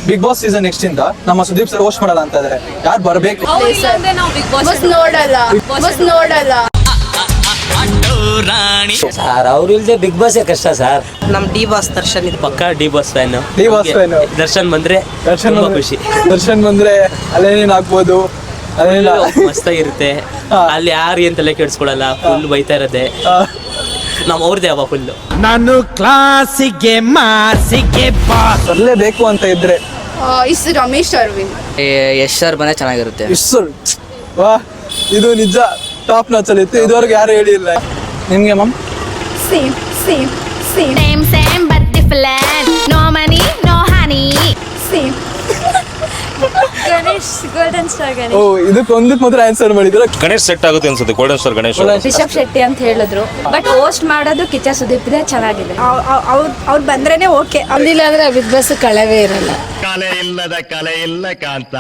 Big boss season next ಇಂದ ನಮ್ಮ Sudeep sir host ಮಾಡಲ್ಲ ಅಂತ ಇದಾರೆ. ಯಾರು ಬರ್ಬೇಕು? ನೋಡಲ್ಲ ಸರ್ ಅವ್ರು ಇಲ್ದೆ ಬಿಗ್ ಬಾಸ್ ಕಷ್ಟ ಸರ್. ನಮ್ ಡಿ ಬಾಸ್ ದರ್ಶನ್ ಇದು ಪಕ್ಕಾ D boss fan. D boss fan. Darshan ಬಂದ್ರೆ ಖುಷಿ. ದರ್ಶನ್ ಬಂದ್ರೆ ಅಲ್ಲೇನೇನ್ ಆಗ್ಬೋದು, ಅಲ್ಲೇನಿಲ್ಲ ಮಸ್ತಾಗಿರುತ್ತೆ. ಅಲ್ಲಿ ಯಾರು ಏನ್ ತಲೆ ಕೆಡ್ಸ್ಕೊಳಲ್ಲ, ಫುಲ್ ಬೈತಾ ಇರತ್ತೆ. ನಮ್ ಅವ್ರದೇ ಅವ ಫುಲ್. ನಾನು ಕ್ಲಾಸಿಗೆ ಮಾಸಿಗೆ ಬರ್ಲೇಬೇಕು ಅಂತ ಇದ್ರೆ ಇಸ್ ರಮೇಶ್ ಅರವಿಂದ್. ಯಶ್ ಸರ್ ಬಂದ್ರೆ ಚೆನ್ನಾಗಿರುತ್ತೆ. ಇಸ್ಸರ್ ವಾ, ಇದು ನಿಜ ಟಾಪ್ ನಾಚ್ ಅಲ್ಲಿ ಇತ್ತು. ಇದುವರೆಗೂ ಯಾರು ಹೇಳಿಲ್ಲ. ನಿಮ್ಗೆ ma'am? Same same same Same, same, but different. No money, no honey. Same Ganesh golden star Ganesh. ಓ, ಇದಕ್ಕೆ ಒಂದಕ್ಕೆ ಮಾತ್ರ ಆನ್ಸರ್ ಮಾಡಿದ್ರೆ ಗಣೇಶ್ ಸೆಟ್ ಆಗುತ್ತೆ ಅನ್ಸುತ್ತೆ. Golden star Ganesh. ರಿಷಬ್ ಶೆಟ್ಟಿ ಅಂತ ಹೇಳಿದ್ರು, ಬಟ್ ಹೋಸ್ಟ್ ಮಾಡೋದು ಕಿಚ್ಚ ಸುದೀಪ್ ಇದೆ, ಚೆನ್ನಾಗಿದೆ. ಅವ್ರು ಬಂದ್ರೇನೆ ಓಕೆ. ಅಂದಿಲ್ಲ ಅಂದ್ರೆ ಬಿಗ್ ಬಾಸ್ ಕಳವೇ ಇರಲ್ಲ. ಕಲೆ ಇಲ್ಲದ ಕಲೆ ಇಲ್ಲ ಕಾಂತ.